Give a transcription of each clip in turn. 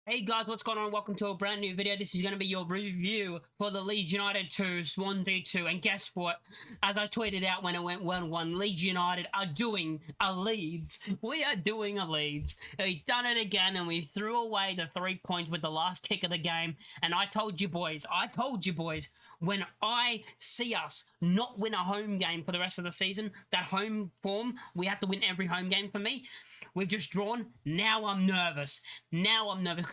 Hey guys, what's going on? Welcome to a brand new video. This is going to be your review for the Leeds United 2, Swansea 2. And guess what? As I tweeted out when it went 1-1, Leeds United are doing a Leeds. We are doing a Leeds. We've done it again and we threw away the 3 points with the last kick of the game. And I told you boys, when I see us not win a home game for the rest of the season, that home form, we have to win every home game for me. We've just drawn. Now I'm nervous.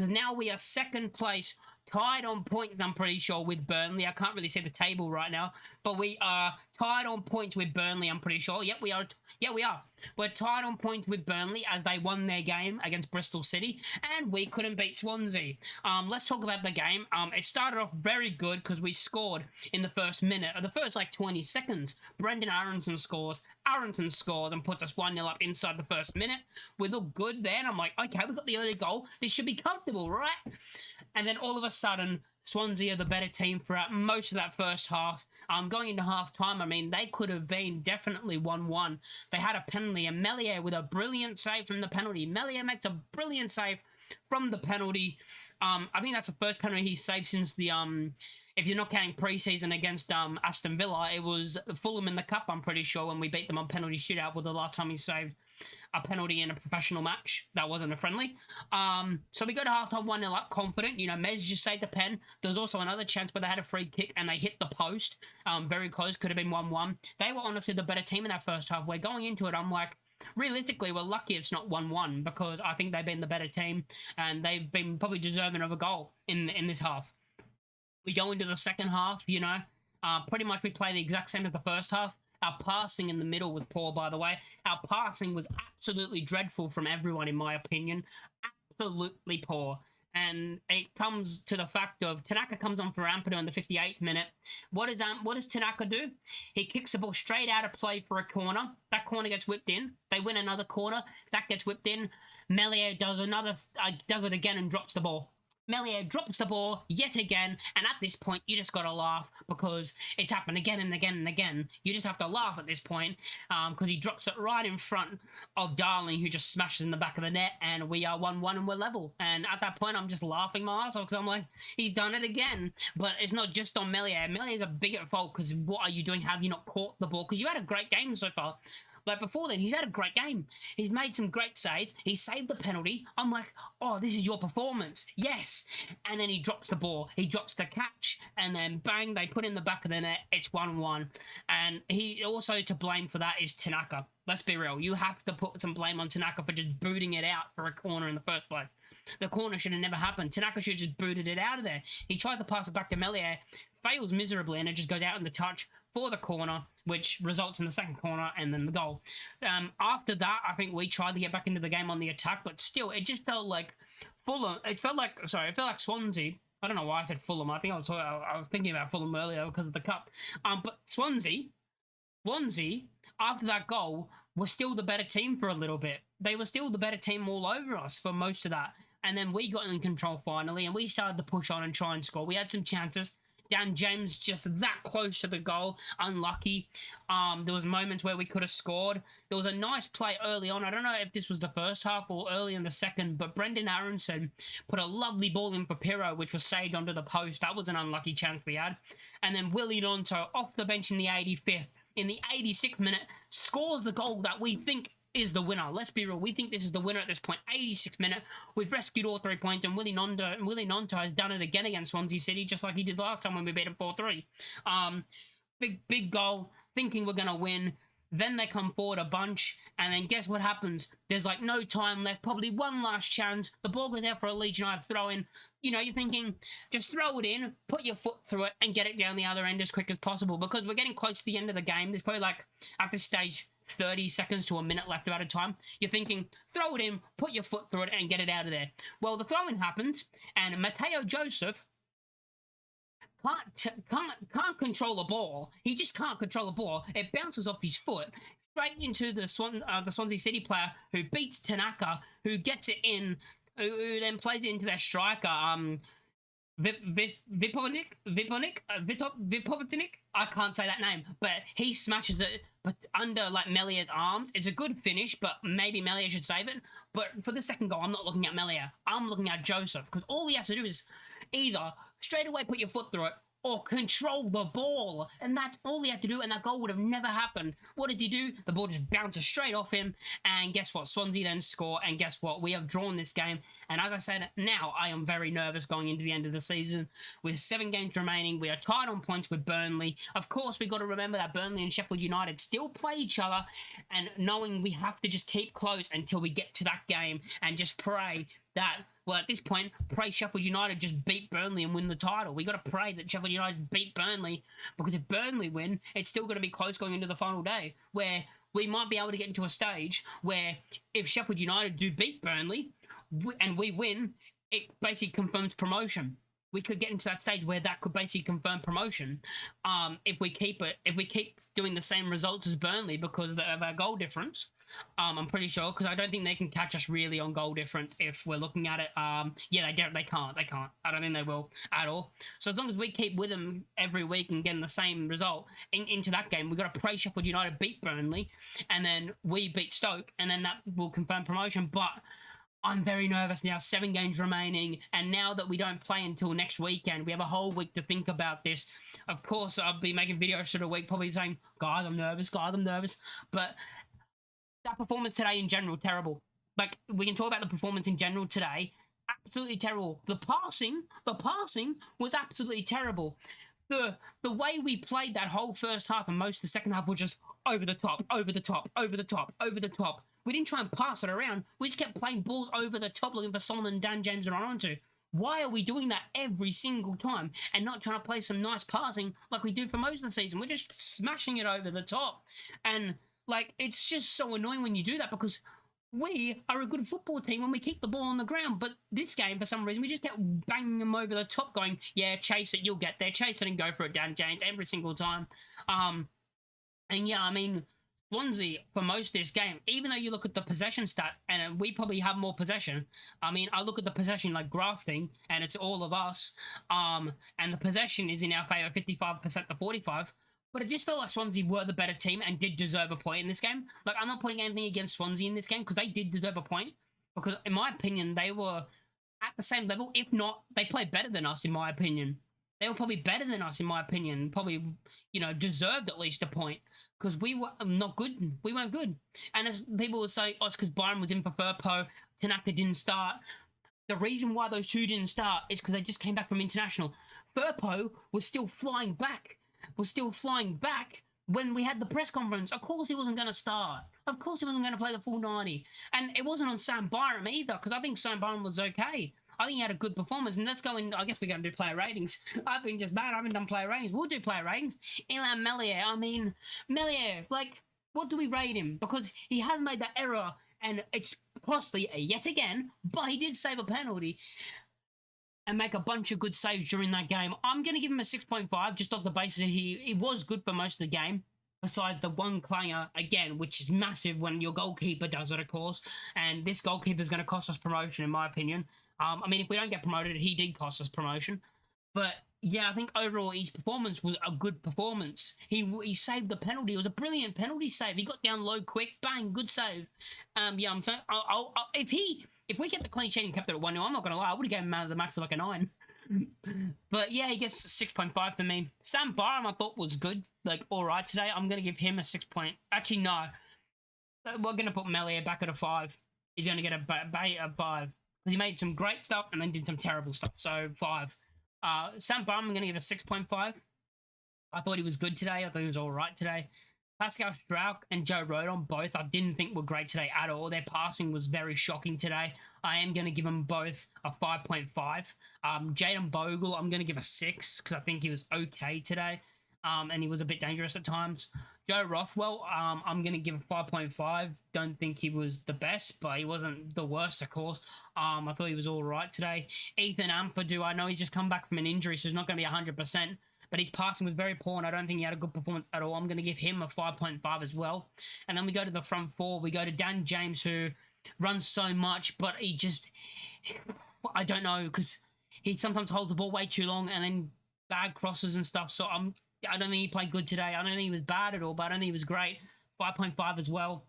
Because now we are second place, tied on points, I'm pretty sure, with Burnley. I can't really see the table right now, but we are tied on points with Burnley, I'm pretty sure. Yep, we are. Yeah, we are. We're tied on points with Burnley as they won their game against Bristol City, and we couldn't beat Swansea. Let's talk about the game. It started off very good because we scored in the first minute, or the first like 20 seconds. Brendan Aronson scores. Aronson scores and puts us 1-0 up inside the first minute. We look good then. I'm like, okay, we got the early goal. This should be comfortable, right? And then all of a sudden, Swansea are the better team throughout most of that first half. Going into half time, I mean, they could have been definitely 1-1. They had a penalty, and Meslier with a brilliant save from the penalty. Meslier makes a brilliant save from the penalty. I think that's the first penalty he's saved since the if you're not counting pre-season against Aston Villa, it was Fulham in the Cup, I'm pretty sure, when we beat them on penalty shootout, was the last time he saved a penalty in a professional match. That wasn't a friendly. So we go to halftime 1-0 up, confident. You know, Mez just saved the pen. There was also another chance where they had a free kick and they hit the post. Very close, could have been 1-1. They were honestly the better team in that first half. We're going into it, I'm like, realistically, we're lucky it's not 1-1 because I think they've been the better team and they've been probably deserving of a goal in this half. We go into the second half, you know, pretty much we play the exact same as the first half. Our passing in the middle was poor, by the way. Our passing was absolutely dreadful from everyone, in my opinion. Absolutely poor. And it comes to the fact of Tanaka comes on for Ampadu in the 58th minute. What does Tanaka do? He kicks the ball straight out of play for a corner. That corner gets whipped in. They win another corner. That gets whipped in. Meslier does it again and drops the ball. Meslier drops the ball yet again, and at this point, you just gotta laugh because it's happened again and again and again. You just have to laugh at this point because he drops it right in front of Darling, who just smashes in the back of the net, and we are 1-1 and we're level. And at that point, I'm just laughing my ass off because I'm like, he's done it again. But it's not just on Meslier. Mellier's a big at fault because what are you doing? Have you not caught the ball? Because you had a great game so far. Like before then, he's had a great game. He's made some great saves. He saved the penalty. I'm like, oh, this is your performance. Yes. And then he drops the ball. He drops the catch. And then bang, they put in the back of the net. It's 1-1. And he also to blame for that is Tanaka. Let's be real. You have to put some blame on Tanaka for just booting it out for a corner in the first place. The corner should have never happened. Tanaka should have just booted it out of there. He tried to pass it back to Meslier, fails miserably, and it just goes out in the touch for the corner, which results in the second corner and then the goal. After that, I think we tried to get back into the game on the attack, but still, it just felt like Fulham. It felt like Swansea. I don't know why I said Fulham. I think I was thinking about Fulham earlier because of the cup. But Swansea, after that goal, was still the better team for a little bit. They were still the better team all over us for most of that. And then we got in control finally, and we started to push on and try and score. We had some chances. Dan James just that close to the goal, unlucky. There was moments where we could have scored. There was a nice play early on. I don't know if this was the first half or early in the second, but Brendan Aronson put a lovely ball in for Pirro, which was saved onto the post. That was an unlucky chance we had. And then Willie Gnonto off the bench in the 85th. In the 86th minute, scores the goal that we think is the winner. Let's be real. We think this is the winner at this point. 86th minute. We've rescued all 3 points, and Willie Gnonto has done it again against Swansea City, just like he did last time when we beat him 4-3. Big goal, thinking we're going to win. Then they come forward a bunch, and then guess what happens? There's like no time left, probably one last chance. The ball goes out for a Leeds United throw-in. You know, you're thinking, just throw it in, put your foot through it, and get it down the other end as quick as possible because we're getting close to the end of the game. There's probably like, at this stage, 30 seconds to a minute left of added time. You're thinking, throw it in, put your foot through it, and get it out of there. Well, the throw-in happens, and Mateo Joseph can't control a ball. He just can't control a ball. It bounces off his foot straight into the Swansea City player who beats Tanaka, who gets it in, who then plays it into their striker, Vipovnik. I can't say that name, but he smashes it. But under like Melia's arms, it's a good finish. But maybe Melia should save it. But for the second goal, I'm not looking at Melia. I'm looking at Joseph because all he has to do is either straight away put your foot through it or control the ball. And that's all he had to do, and that goal would have never happened. What did he do? The ball just bounces straight off him, and guess what? Swansea then score, and guess what? We have drawn this game, and as I said, now I am very nervous going into the end of the season. With 7 games remaining, we are tied on points with Burnley. Of course, we've got to remember that Burnley and Sheffield United still play each other, and knowing we have to just keep close until we get to that game, and just pray that, well, at this point, pray Sheffield United just beat Burnley and win the title. We got to pray that Sheffield United beat Burnley, because if Burnley win, it's still going to be close going into the final day, where we might be able to get into a stage where if Sheffield United do beat Burnley and we win, it basically confirms promotion. We could get into that stage where that could basically confirm promotion if we keep doing the same results as Burnley because of our goal difference. I'm pretty sure, because I don't think they can catch us really on goal difference if we're looking at it. Yeah, they can't. I don't think they will at all. So as long as we keep with them every week and getting the same result into that game, we've got to pray Sheffield United beat Burnley, and then we beat Stoke, and then that will confirm promotion. But I'm very nervous now. 7 games remaining, and now that we don't play until next weekend, we have a whole week to think about this. Of course, I'll be making videos through the week, probably saying, guys, I'm nervous, but that performance today in general, terrible. Like, we can talk about the performance in general today, absolutely terrible. The passing was absolutely terrible. The way we played that whole first half and most of the second half was just over the top. We didn't try and pass it around. We just kept playing balls over the top, looking for Solomon, Dan James, and Alonso. Why are we doing that every single time and not trying to play some nice passing like we do for most of the season? We're just smashing it over the top. And, like, it's just so annoying when you do that, because we are a good football team when we keep the ball on the ground. But this game, for some reason, we just kept banging them over the top, going, yeah, chase it, you'll get there. Chase it and go for it, Dan James, every single time. And, yeah, I mean, Swansea, for most of this game, even though you look at the possession stats, and we probably have more possession, I mean, I look at the possession like graph thing, and it's all of us, and the possession is in our favour, 55% to 45%, but it just felt like Swansea were the better team and did deserve a point in this game. Like, I'm not putting anything against Swansea in this game, because they did deserve a point, because, in my opinion, they were at the same level. If not, they played better than us, in my opinion. They were probably better than us, in my opinion. Probably, deserved at least a point, because we were not good. We weren't good. And as people would say, it's because Byron was in for Firpo, Tanaka didn't start. The reason why those two didn't start is because they just came back from international. Firpo was still flying back. When we had the press conference. Of course he wasn't going to start. Of course he wasn't going to play the full 90. And it wasn't on Sam Byram either, because I think Sam Byram was okay. I think he had a good performance. And let's go in. I guess we're going to do player ratings. I've been just bad. I haven't done player ratings. We'll do player ratings. Ilan Melier. I mean, Melier, like, what do we rate him? Because he has made that error, and it's costly yet again, but he did save a penalty and make a bunch of good saves during that game. I'm going to give him a 6.5, just off the basis that he was good for most of the game, besides the one clanger, again, which is massive when your goalkeeper does it, of course. And this goalkeeper is going to cost us promotion, in my opinion. I mean, if we don't get promoted, he did cost us promotion. But, yeah, I think overall his performance was a good performance. He saved the penalty. It was a brilliant penalty save. He got down low quick. Bang, good save. Yeah, I'm saying, if we kept the clean sheet and kept it at 1-0, I'm not going to lie, I would have given him man of the match for like a 9. But, yeah, he gets 6.5 for me. Sam Byram, I thought, was good. Like, all right today. I'm going to give him a 6 point. Actually, no. We're going to put Melier back at a 5. He's going to get a 5. He made some great stuff and then did some terrible stuff. So, 5. Sam Byram, I'm going to give a 6.5. I thought he was good today. I thought he was all right today. Pascal Strauch and Joe Rodon, both, I didn't think were great today at all. Their passing was very shocking today. I am going to give them both a 5.5. Jayden Bogle, I'm going to give a 6 because I think he was okay today. And he was a bit dangerous at times. Joe Rothwell, I'm going to give a 5.5. Don't think he was the best, but he wasn't the worst, of course. I thought he was all right today. Ethan Ampadu, I know he's just come back from an injury, so he's not going to be 100%, but his passing was very poor, and I don't think he had a good performance at all. I'm going to give him a 5.5 as well. And then we go to the front four. We go to Dan James, who runs so much, but he just, I don't know, because he sometimes holds the ball way too long and then bad crosses and stuff. So I don't think he played good today. I don't think he was bad at all, but I don't think he was great. 5.5 as well.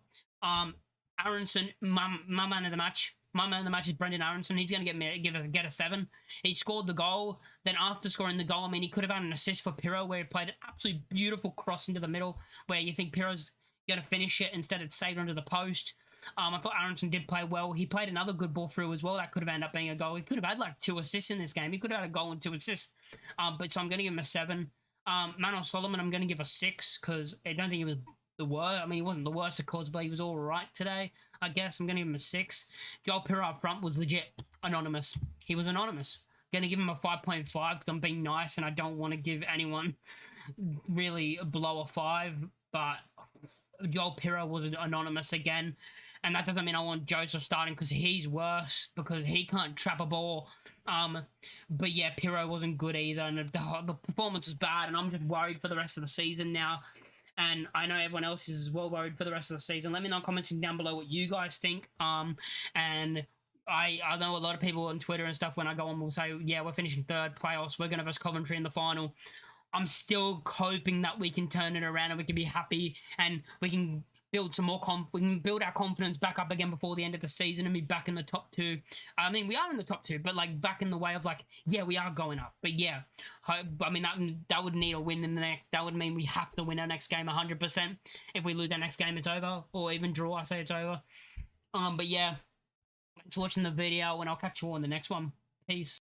Aronson, my man of the match. My man of the match is Brendan Aronson. He's going to get a 7. He scored the goal. Then after scoring the goal, I mean, he could have had an assist for Pirro where he played an absolutely beautiful cross into the middle where you think Pirro's going to finish it. Instead, it's saved under the post. I thought Aronson did play well. He played another good ball through as well. That could have ended up being a goal. He could have had like 2 assists in this game. He could have had a goal and 2 assists. But so I'm going to give him a 7. Manuel Solomon, I'm going to give a 6 because I don't think he was the worst. I mean, he wasn't the worst of course, but he was all right today. I guess I'm going to give him a 6. Joel Pirro up front was legit anonymous. He was anonymous. Going to give him a 5.5 because I'm being nice and I don't want to give anyone really below a 5. But Joel Pirro was anonymous again. And that doesn't mean I want Joseph starting because he's worse because he can't trap a ball. But yeah, Pirro wasn't good either. And the performance was bad. And I'm just worried for the rest of the season now. And I know everyone else is as well worried for the rest of the season. Let me know commenting down below what you guys think. And I know a lot of people on Twitter and stuff when I go on will say, yeah, we're finishing 3rd playoffs. We're going to versus Coventry in the final. I'm still hoping that we can turn it around and we can be happy and we can build some more we can build our confidence back up again before the end of the season and be back in the top 2. I mean, we are in the top 2, but like back in the way of like, yeah, we are going up. But yeah, I mean, that would need a win in the next. That would mean we have to win our next game 100%. If we lose our next game, it's over. Or even draw, I say it's over. But yeah, thanks for watching the video and I'll catch you all in the next one. Peace.